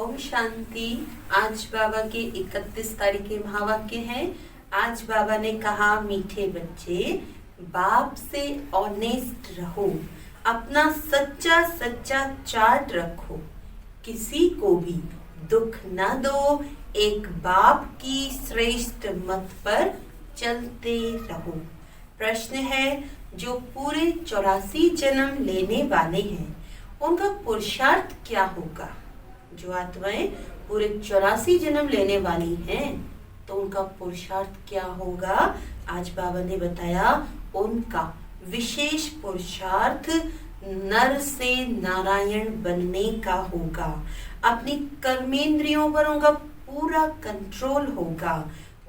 ओम शांति। आज बाबा के 31 तारीख के महावाक्य हैं। आज बाबा ने कहा, मीठे बच्चे, बाप से ऑनेस्ट रहो, अपना सच्चा सच्चा चार्ट रखो, किसी को भी दुख न दो, एक बाप की श्रेष्ठ मत पर चलते रहो। प्रश्न है, जो पूरे 84 जन्म लेने वाले हैं उनका पुरुषार्थ क्या होगा? जो आत्माएं पूरे 84 जन्म लेने वाली हैं तो उनका पुरुषार्थ क्या होगा? आज बाबा ने बताया, उनका विशेष पुरुषार्थ नर से नारायण बनने का होगा। अपनी कर्मेंद्रियों पर उनका पूरा कंट्रोल होगा।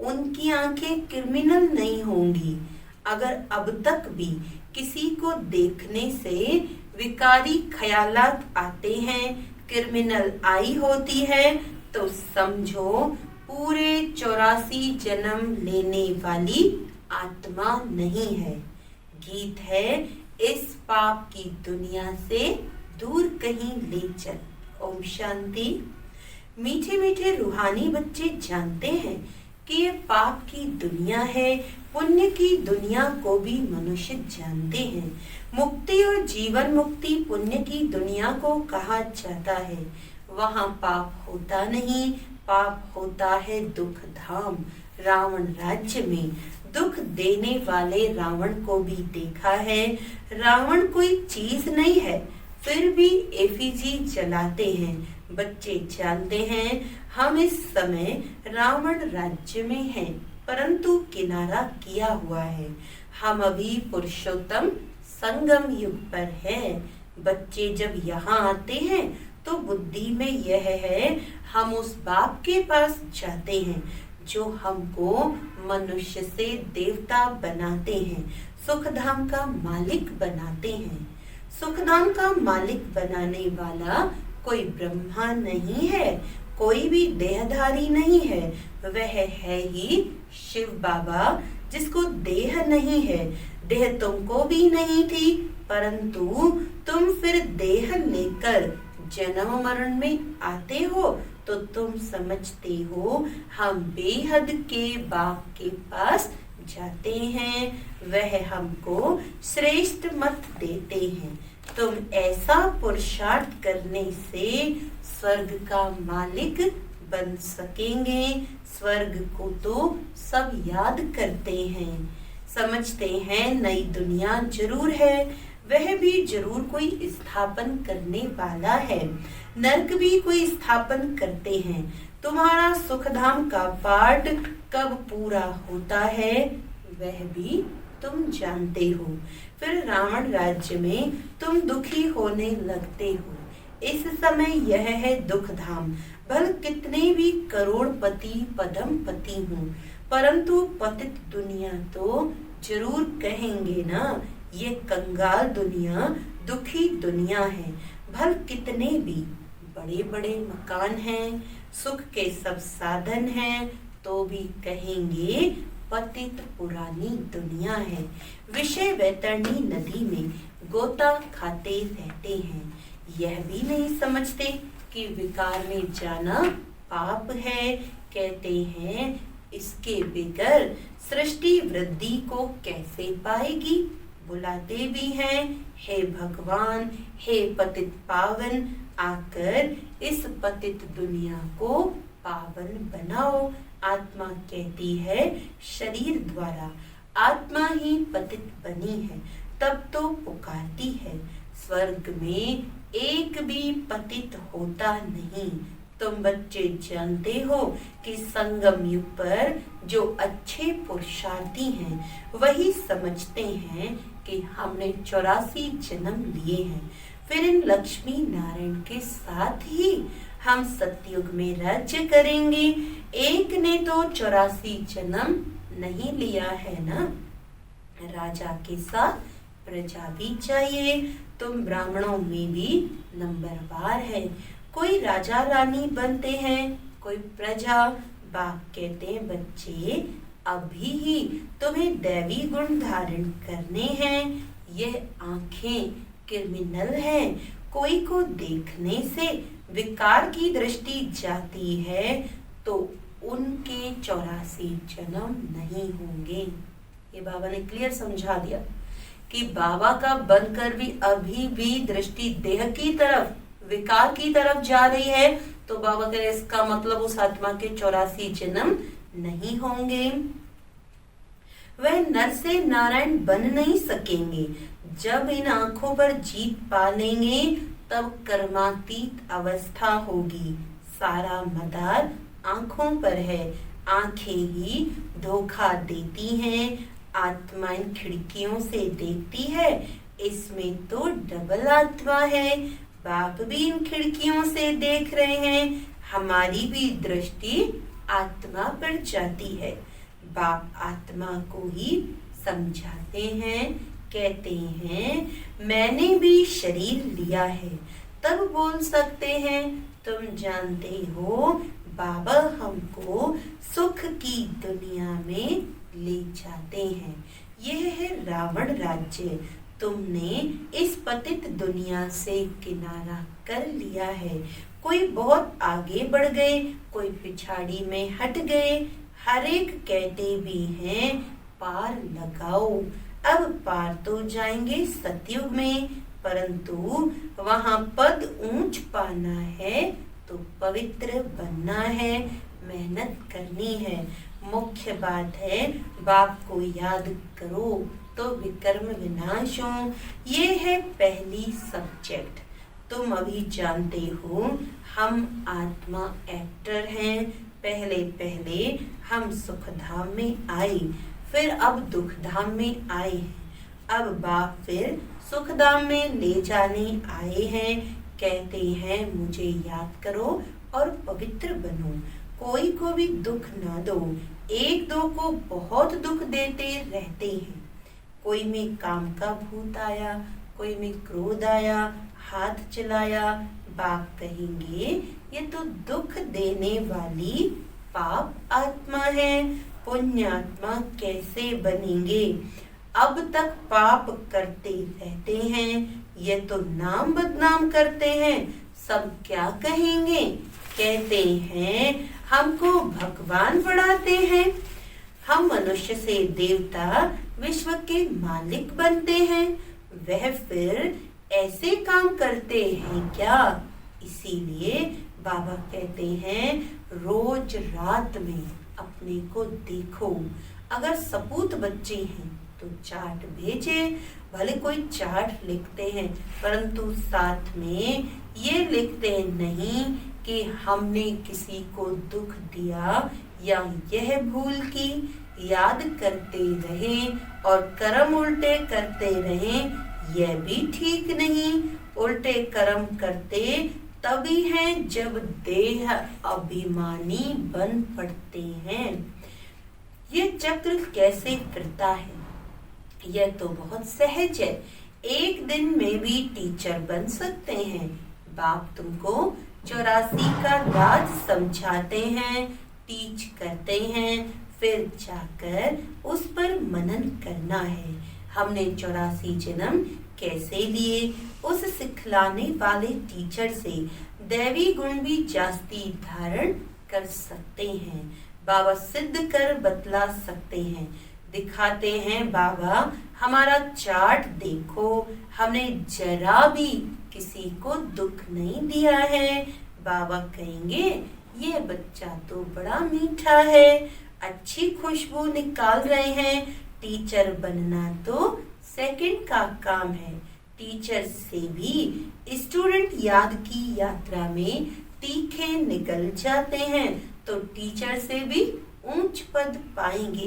उनकी आंखें क्रिमिनल नहीं होंगी। अगर अब तक भी किसी को देखने से विकारी ख्यालात आते हैं, क्रिमिनल आई होती है, तो समझो पूरे 84 जन्म लेने वाली आत्मा नहीं है। गीत है, इस पाप की दुनिया से दूर कहीं ले चल। ओम शांति। मीठे मीठे रूहानी बच्चे जानते हैं कि ये पाप की दुनिया है। पुण्य की दुनिया को भी मनुष्य जानते हैं। मुक्ति और जीवन मुक्ति पुण्य की दुनिया को कहा जाता है। वहाँ पाप होता नहीं, पाप होता है दुख धाम रावण राज्य में। दुख देने वाले रावण को भी देखा है। रावण कोई चीज नहीं है, फिर भी एफिजी जलाते हैं। बच्चे जानते हैं, हम इस समय रावण राज्य में हैं, परंतु किनारा किया हुआ है। हम अभी पुरुषोत्तम संगम युग पर हैं। बच्चे जब यहाँ आते हैं तो बुद्धि में यह है, हम उस बाप के पास जाते हैं जो हमको मनुष्य से देवता बनाते हैं, सुखधाम का मालिक बनाते हैं। सुखधाम का मालिक बनाने वाला कोई ब्रह्मा नहीं है, कोई भी देहधारी नहीं है। वह है ही शिव बाबा, जिसको देह नहीं है। देह तुमको भी नहीं थी, परंतु तुम फिर देह लेकर जन्म मरण में आते हो तो तुम समझते हो हम बेहद के बाप के पास जाते हैं। वह हमको श्रेष्ठ मत देते हैं। तुम ऐसा पुरुषार्थ करने से स्वर्ग का मालिक बन सकेंगे। स्वर्ग को तो सब याद करते हैं, समझते हैं नई दुनिया जरूर है, वह भी जरूर कोई स्थापन करने वाला है। नरक भी कोई स्थापन करते हैं। तुम्हारा सुखधाम का पाठ कब पूरा होता है वह भी तुम जानते हो। फिर रावण राज्य में तुम दुखी होने लगते हो। इस समय यह है दुख धाम। भल कितने भी करोड़पति पदमपति हूँ, परंतु पतित दुनिया तो जरूर कहेंगे ना, ये कंगाल दुनिया दुखी दुनिया है। भल कितने भी बड़े बड़े मकान हैं, सुख के सब साधन हैं, तो भी कहेंगे पतित पुरानी दुनिया है। विषय वैतरणी नदी में गोता खाते रहते हैं। यह भी नहीं समझते कि विकार में जाना पाप है। कहते हैं, इसके बगैर सृष्टि वृद्धि को कैसे पाएगी? बुलाते भी हैं, हे भगवान, हे पतित पावन, आकर इस पतित दुनिया को पावन बनाओ। आत्मा कहती है, शरीर द्वारा आत्मा ही पतित बनी है, तब तो पुकारती है। स्वर्ग में एक भी पतित होता नहीं। तुम बच्चे जानते हो कि संगम युग पर जो अच्छे पुरुषार्थी हैं वही समझते हैं कि हमने 84 जन्म लिए हैं। फिर इन लक्ष्मी नारायण के साथ ही हम सतयुग में राज्य करेंगे। एक ने तो 84 जन्म नहीं लिया है ना। राजा के साथ प्रजा भी चाहिए। तुम ब्राह्मणों में भी नंबरवार है। कोई राजा रानी बनते हैं, कोई प्रजा। बाप कहते हैं, बच्चे अभी ही तुम्हें दैवी गुण धारण करने हैं। यह आंखें क्रिमिनल हैं। कोई को देखने से विकार की दृष्टि जाती है तो उनके 84 जन्म नहीं होंगे। ये बाबा ने क्लियर समझा दिया कि बाबा का बनकर भी अभी भी दृष्टि देह की तरफ, विकार की तरफ जा रही है, तो बाबा कह रहे इसका मतलब उस आत्मा के 84 जन्म नहीं होंगे। वह नर से नारायण बन नहीं सकेंगे। जब इन आंखों पर जीत पा लेंगे तब कर्मातीत अवस्था होगी। सारा मदार आंखों पर है, आंखें ही धोखा देती हैं। आत्मा इन खिड़कियों से देखती है, इसमें तो डबल आत्मा है। बाप भी इन खिड़कियों से देख रहे हैं, हमारी भी दृष्टि आत्मा पर जाती है। बाप आत्मा को ही समझाते हैं, कहते हैं मैंने भी शरीर लिया है। तब बोल सकते हैं तुम जानते हो बाबा हमको सुख की दुनिया में ले जाते हैं। यह है रावण राज्य। तुमने इस पतित दुनिया से किनारा कर लिया है। कोई बहुत आगे बढ़ गए, कोई पिछाड़ी में हट गए। हर एक कहते भी हैं पार लगाओ। अब पार तो जाएंगे सतयुग में, परंतु वहां पद ऊंच पाना है तो पवित्र बनना है, मेहनत करनी है। मुख्य बात है बाप को याद करो तो विकर्म विनाश हो। ये है पहली सब्जेक्ट। तुम अभी जानते हो हम आत्मा एक्टर हैं। पहले पहले हम सुखधाम में आए, फिर अब दुखधाम में आए हैं। अब बाप फिर सुखधाम में ले जाने आए हैं। कहते हैं मुझे याद करो और पवित्र बनो। कोई को भी दुख ना दो। एक दो को बहुत दुख देते रहते हैं। कोई में काम का भूत आया, कोई में क्रोध आया, हाथ चलाया। बाप कहेंगे ये तो दुख देने वाली पाप आत्मा है, पुण्य आत्मा कैसे बनेंगे? अब तक पाप करते रहते हैं, ये तो नाम बदनाम करते हैं। सब क्या कहेंगे? कहते हैं हमको भगवान बनाते हैं। हम मनुष्य से देवता विश्व के मालिक बनते हैं। वह फिर ऐसे काम करते हैं क्या? इसीलिए बाबा कहते हैं रोज रात में अपने को देखो। अगर सपूत बच्चे हैं तो चार्ट भेजे। भले कोई चार्ट लिखते हैं परंतु साथ में ये लिखते नहीं कि हमने किसी को दुख दिया या यह भूल की। याद करते रहें और कर्म उल्टे करते रहें, यह भी ठीक नहीं। उल्टे कर्म करते तभी हैं जब देह अभिमानी बन पड़ते हैं। ये चक्र कैसे फिरता है? यह तो बहुत सहज है। एक दिन में भी टीचर बन सकते हैं। बाप तुमको 84 का राज समझाते हैं, टीच करते हैं, फिर जाकर उस पर मनन करना है। हमने 84 जन्म कैसे लिए? उस सिखलाने वाले टीचर से दैवी गुण भी जास्ती धारण कर सकते हैं। बाबा सिद्ध कर बतला सकते हैं, दिखाते हैं। बाबा हमारा चार्ट देखो, हमने जरा भी किसी को दुख नहीं दिया है। बाबा कहेंगे ये बच्चा तो बड़ा मीठा है, अच्छी खुशबू निकाल रहे हैं। टीचर बनना तो सेकंड का काम है। टीचर से भी स्टूडेंट याद की यात्रा में तीखे निकल जाते हैं तो टीचर से भी ऊंच पद पाएंगे।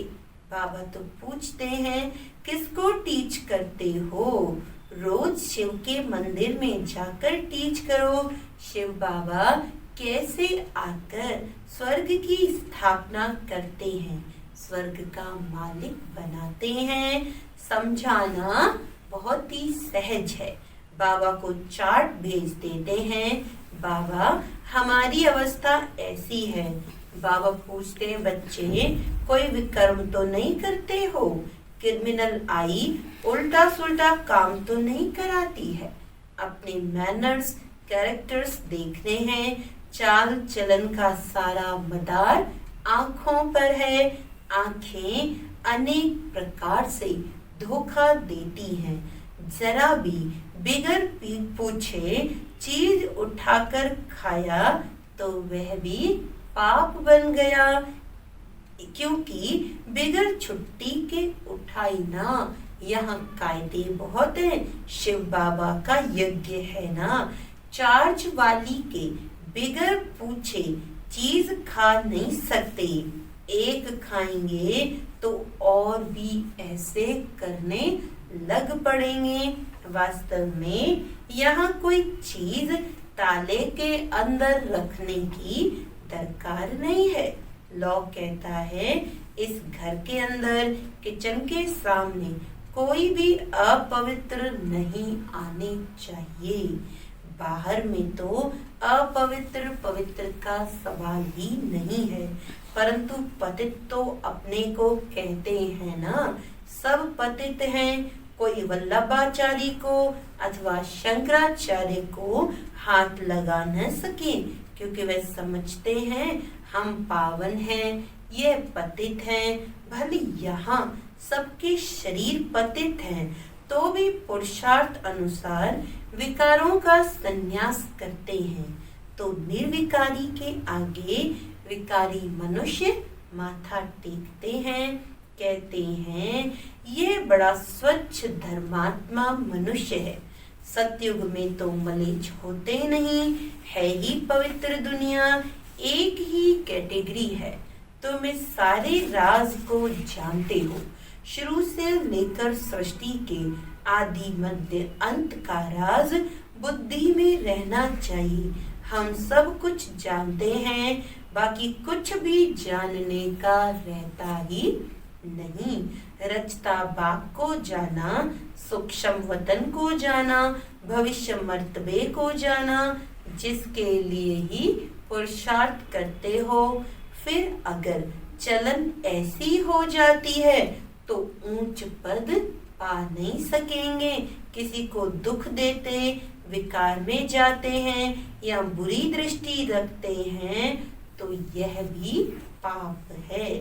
बाबा तो पूछते हैं किसको टीच करते हो? रोज शिव के मंदिर में जाकर टीच करो। शिव बाबा कैसे आकर स्वर्ग की स्थापना करते हैं, स्वर्ग का मालिक बनाते हैं। समझाना बहुत ही सहज है। बाबा को चार्ट भेज देते हैं। बाबा हमारी अवस्था ऐसी है। बाबा पूछते हैं बच्चे कोई विकर्म तो नहीं करते हो? क्रिमिनल आई उल्टा सुल्टा काम तो नहीं कराती है? अपने मैनर्स कैरेक्टर्स देखने हैं, चाल चलन का सारा मदार आंखों पर है। आंखें अनेक प्रकार से धोखा देती हैं। जरा भी बिगर पूछे चीज उठाकर खाया तो वह भी पाप बन गया, क्योंकि बिगर छुट्टी के उठाई ना। यहाँ कायदे बहुत हैं, शिव बाबा का यज्ञ है ना। चार्ज वाली के बिगर पूछे चीज खा नहीं सकते, एक खाएंगे तो और भी ऐसे करने लग पड़ेंगे। वास्तव में यहाँ कोई चीज ताले के अंदर रखने की दरकार नहीं है। लॉ कहता है इस घर के अंदर किचन के सामने कोई भी अपवित्र नहीं आने चाहिए। बाहर में तो अपवित्र पवित्र का सवाल ही नहीं है, परंतु पतित तो अपने को कहते हैं ना। सब पतित हैं, कोई वल्लभाचार्य को अथवा शंकराचार्य को हाथ लगा न सके, क्योंकि वे समझते हैं हम पावन हैं, ये पतित हैं। भले यहाँ सबके शरीर पतित हैं, तो भी पुरुषार्थ अनुसार विकारों का संन्यास करते हैं। तो निर्विकारी के आगे विकारी मनुष्य माथा टेकते हैं, कहते हैं ये बड़ा स्वच्छ धर्मात्मा मनुष्य है। सतयुग में तो मलेच्छ होते नहीं, है ही पवित्र दुनिया, एक ही कैटेगरी है। तुम इस सारे राज को जानते हो, शुरू से लेकर सृष्टि के आदि मध्य अंत का राज बुद्धि में रहना चाहिए। हम सब कुछ जानते हैं, बाकी कुछ भी जानने का रहता ही नहीं। रचता बाप को जाना, सूक्ष्म वतन को जाना, भविष्य मर्तबे को जाना, जिसके लिए ही पुरुषार्थ करते हो। फिर अगर चलन ऐसी हो जाती है तो ऊंच पद पा नहीं सकेंगे, किसी को दुख देते, विकार में जाते हैं या बुरी दृष्टि रखते हैं तो यह भी पाप है।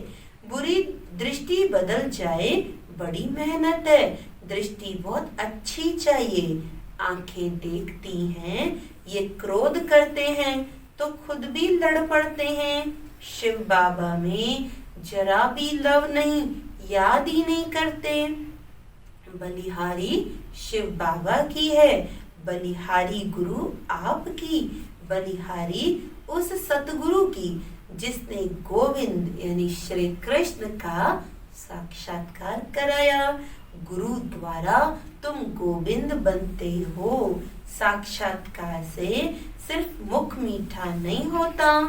बुरी दृष्टि बदल जाए बड़ी मेहनत है, दृष्टि बहुत अच्छी चाहिए। आंखें देखती हैं, ये क्रोध करते हैं तो खुद भी लड़ पड़ते हैं। शिव बाबा में जरा भी लव नहीं, याद ही नहीं करते। बलिहारी शिव बाबा की है, बलिहारी गुरु आपकी, बलिहारी उस सतगुरु की जिसने गोविंद यानी श्री कृष्ण का साक्षात्कार कराया। गुरु द्वारा तुम गोविंद बनते हो। साक्षात्कार से सिर्फ मुख मीठा नहीं होता।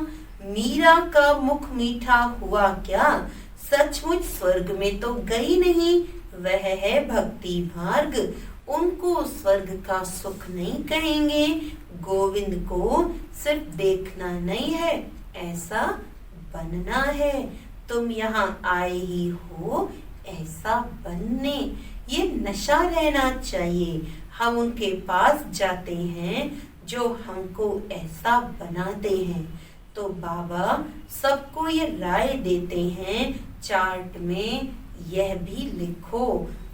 मीरा का मुख मीठा हुआ क्या? सचमुच स्वर्ग में तो गई नहीं, वह है भक्ति मार्ग, उनको स्वर्ग का सुख नहीं कहेंगे। गोविंद को सिर्फ देखना नहीं है, ऐसा बनना है। तुम यहाँ आए ही हो ऐसा बनने, ये नशा रहना चाहिए। हम उनके पास जाते हैं जो हमको ऐसा बनाते हैं। तो बाबा सबको ये राय देते हैं, चार्ट में यह भी लिखो,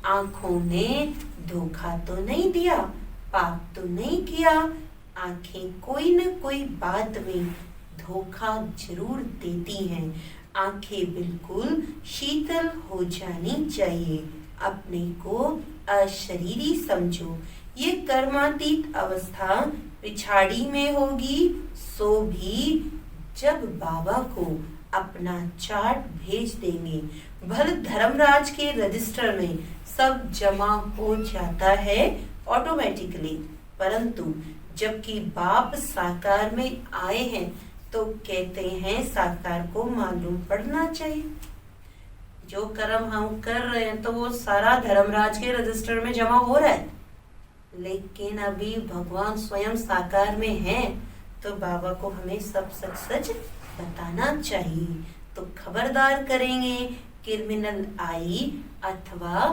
आंखों ने धोखा तो नहीं दिया, पाप तो नहीं किया। आंखें कोई न कोई बात में धोखा जरूर देती हैं। आंखें बिल्कुल शीतल हो जानी चाहिए। अपने को अशरीरी समझो। ये कर्मातीत अवस्था पिछाड़ी में होगी, सो भी जब बाबा को अपना चार्ट भेज देंगे, भले धर्मराज के रजिस्टर में सब जमा हो जाता है ऑटोमेटिकली, परंतु जबकि बाप साकार में आए हैं तो कहते हैं साकार को मालूम पड़ना चाहिए। जो कर्म हम कर रहे हैं तो वो सारा धर्मराज के रजिस्टर में जमा हो रहा है, लेकिन अभी भगवान स्वयं साकार में है तो बाबा को हमें सब सच सच बताना चाहिए। तो खबरदार करेंगे, क्रिमिनल आई अथवा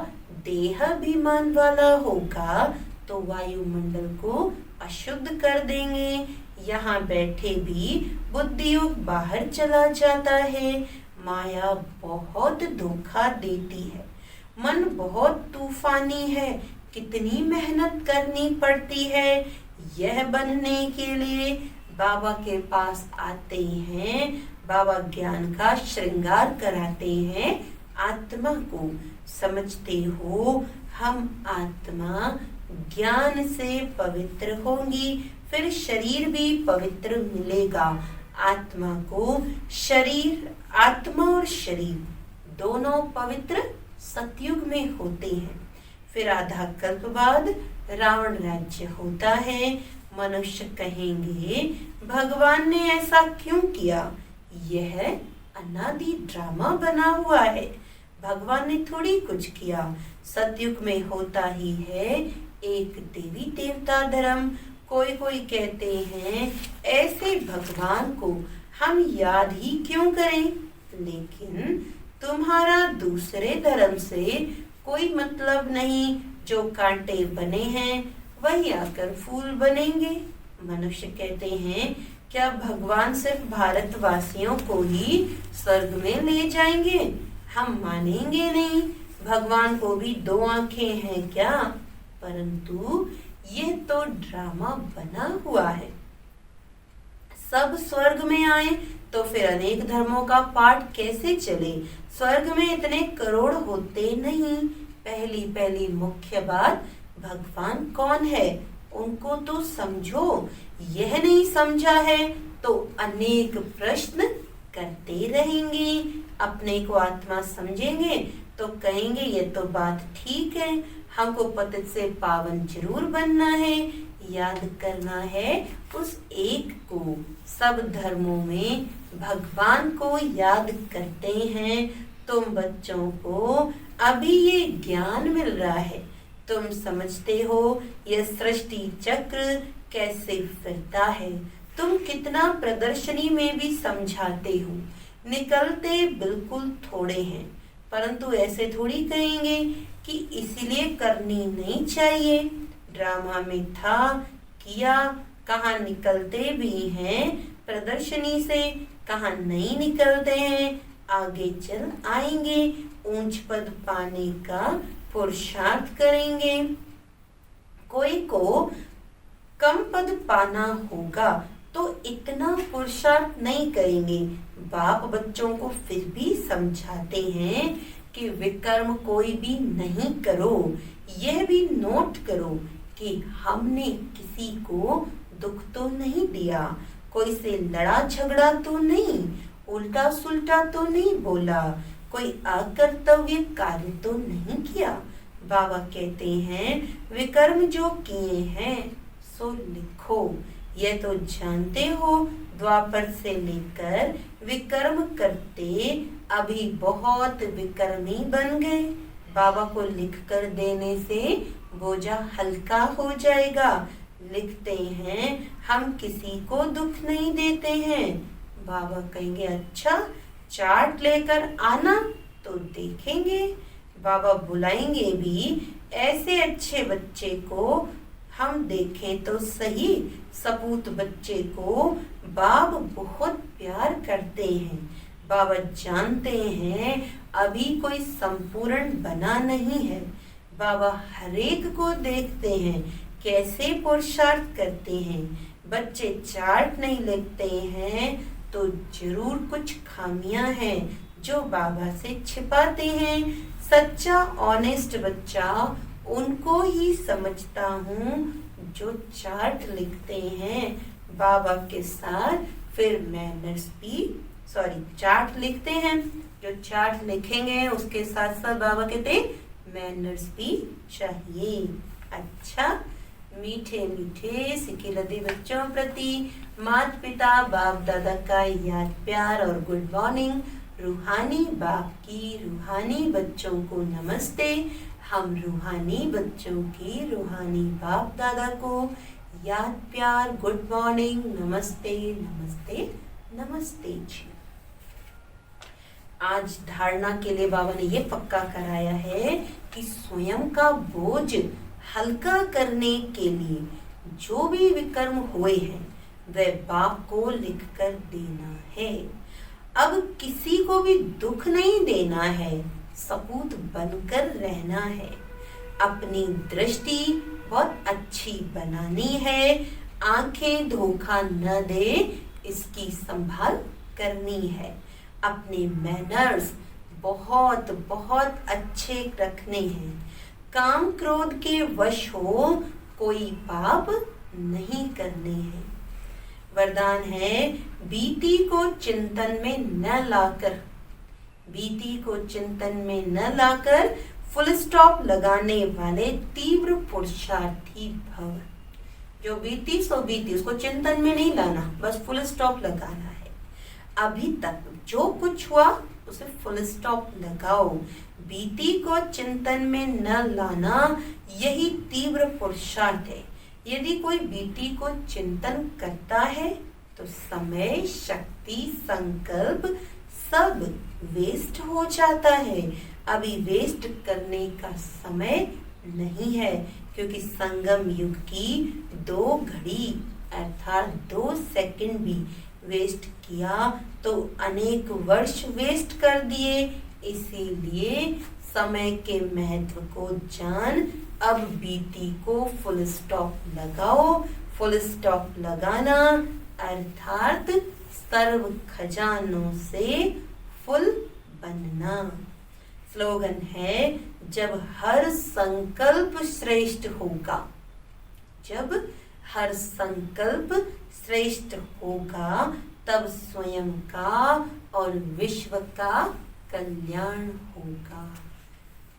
देह अभिमान वाला होगा तो वायुमंडल को अशुद्ध कर देंगे। यहाँ बैठे भी बुद्धि योग बाहर चला जाता है। माया बहुत धोखा देती है। मन बहुत तूफानी है, कितनी मेहनत करनी पड़ती है। यह बनने के लिए बाबा के पास आते हैं। बाबा ज्ञान का श्रृंगार कराते हैं। आत्मा को समझते हो, हम आत्मा ज्ञान से पवित्र होंगी, फिर शरीर भी पवित्र मिलेगा। आत्मा को शरीर, आत्मा और शरीर दोनों पवित्र सतयुग में होते हैं। फिर आधा कल्प बाद रावण राज्य होता है। मनुष्य कहेंगे भगवान ने ऐसा क्यों किया? यह अनादि ड्रामा बना हुआ है। भगवान ने थोड़ी कुछ किया। सतयुग में होता ही है एक देवी देवता धर्म। कोई कोई कहते हैं ऐसे भगवान को हम याद ही क्यों करें? लेकिन तुम्हारा दूसरे धर्म से कोई मतलब नहीं। जो कांटे बने हैं वही आकर फूल बनेंगे। मनुष्य कहते हैं क्या भगवान सिर्फ भारतवासियों को ही स्वर्ग में ले जाएंगे? हम मानेंगे नहीं। भगवान को भी दो आंखें हैं क्या? परंतु यह तो ड्रामा बना हुआ है। सब स्वर्ग में आए तो फिर अनेक धर्मों का पाठ कैसे चले? स्वर्ग में इतने करोड़ होते नहीं। पहली मुख्य बात, भगवान कौन है उनको तो समझो। यह नहीं समझा है तो अनेक प्रश्न करते रहेंगे। अपने को आत्मा समझेंगे तो कहेंगे ये तो बात ठीक है, हमको पतित से पावन जरूर बनना है। याद करना है उस एक को। सब धर्मों में भगवान को याद करते हैं। तुम बच्चों को अभी ये ज्ञान मिल रहा है। तुम समझते हो यह सृष्टि चक्र कैसे फिरता है। तुम कितना प्रदर्शनी में भी समझाते हो। निकलते बिल्कुल थोड़े हैं, परंतु ऐसे थोड़ी कहेंगे कि इसीलिए करनी नहीं चाहिए। ड्रामा में था, किया, कहाँ निकलते भी हैं प्रदर्शनी से, कहाँ नहीं निकलते हैं। आगे चल आएंगे, ऊंच पद पाने का पुरुषार्थ करेंगे। कोई को कम पद पाना होगा तो इतना पुरुषार्थ नहीं करेंगे। बाप बच्चों को फिर भी समझाते हैं कि विकर्म कोई भी नहीं करो। यह भी नोट करो कि हमने किसी को दुख तो नहीं दिया, कोई से लड़ा झगड़ा तो नहीं, उल्टा सुल्टा तो नहीं बोला, कोई अकर्तव्य कार्य तो नहीं किया। बाबा कहते हैं विकर्म जो किए हैं सो लिखो। यह तो जानते हो द्वापर से लेकर विकर्म करते अभी बहुत विकर्मी बन गए। बाबा को लिख कर देने से बोझा हल्का हो जाएगा। लिखते हैं हम किसी को दुख नहीं देते हैं। बाबा कहेंगे अच्छा चार्ट लेकर आना तो देखेंगे। बाबा बुलाएंगे भी ऐसे अच्छे बच्चे को हम देखें तो सही। सपूत बच्चे को बाप बहुत प्यार करते हैं। बाबा जानते हैं अभी कोई संपूर्ण बना नहीं है। बाबा हरेक को देखते हैं कैसे पुरुषार्थ करते हैं। बच्चे चार्ट नहीं लिखते हैं तो जरूर कुछ खामियां हैं जो बाबा से छिपाते हैं। सच्चा ऑनेस्ट बच्चा उनको ही समझता हूँ जो चार्ट लिखते हैं बाबा के साथ। फिर मैनर्स भी चार्ट लिखते हैं, जो चार्ट लिखेंगे उसके साथ साथ बाबा कहते मैनर्स भी चाहिए। अच्छा, मीठे मीठे सिकिलती बच्चों प्रति माता पिता बाप दादा का याद प्यार और गुड मॉर्निंग। रूहानी बाप की रूहानी बच्चों को नमस्ते। हम रूहानी बच्चों की रूहानी बाप दादा को याद प्यार गुड मॉर्निंग, नमस्ते नमस्ते नमस्ते जी। आज धारणा के लिए बाबा ने ये पक्का कराया है कि स्वयं का बोझ हल्का करने के लिए जो भी विकर्म हुए हैं वह बाप को लिख कर देना है। अब किसी को भी दुख नहीं देना है, सपूत बनकर रहना है। अपनी दृष्टि बहुत अच्छी बनानी है, आंखें धोखा न दे इसकी संभाल करनी है। अपने मैनर्स बहुत बहुत अच्छे रखने हैं। काम क्रोध के वश हो कोई पाप नहीं करने हैं। वरदान है, बीती को चिंतन में न लाकर, बीती को चिंतन में न लाकर फुल स्टॉप लगाने वाले तीव्र पुरुषार्थी भव। जो बीती सो बीती, उसको चिंतन में नहीं लाना, बस फुल स्टॉप लगाना है। अभी तक जो कुछ हुआ उसे फुल स्टॉप लगाओ। बीती को चिंतन में न लाना, यही तीव्र पुरुषार्थ है। यदि कोई बीती को चिंतन करता है तो समय, शक्ति, संकल्प सब वेस्ट हो जाता है। अभी वेस्ट करने का समय नहीं है, क्योंकि संगम युग की 2 घड़ी अर्थात 2 सेकंड भी वेस्ट किया तो अनेक वर्ष वेस्ट कर दिए। इसीलिए समय के महत्व को जान, अब बीती को फुल स्टॉप लगाओ। फुल स्टॉप लगाना अर्थात सर्व खजानों से फुल बनना। स्लोगन है, जब हर संकल्प श्रेष्ठ होगा, जब हर संकल्प श्रेष्ठ होगा तब स्वयं का और विश्व का कल्याण होगा।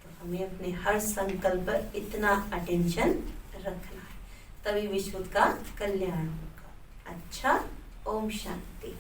तो हमें अपने हर संकल्प पर इतना अटेंशन रखना है, तभी विश्व का कल्याण होगा। अच्छा, ओम शांति।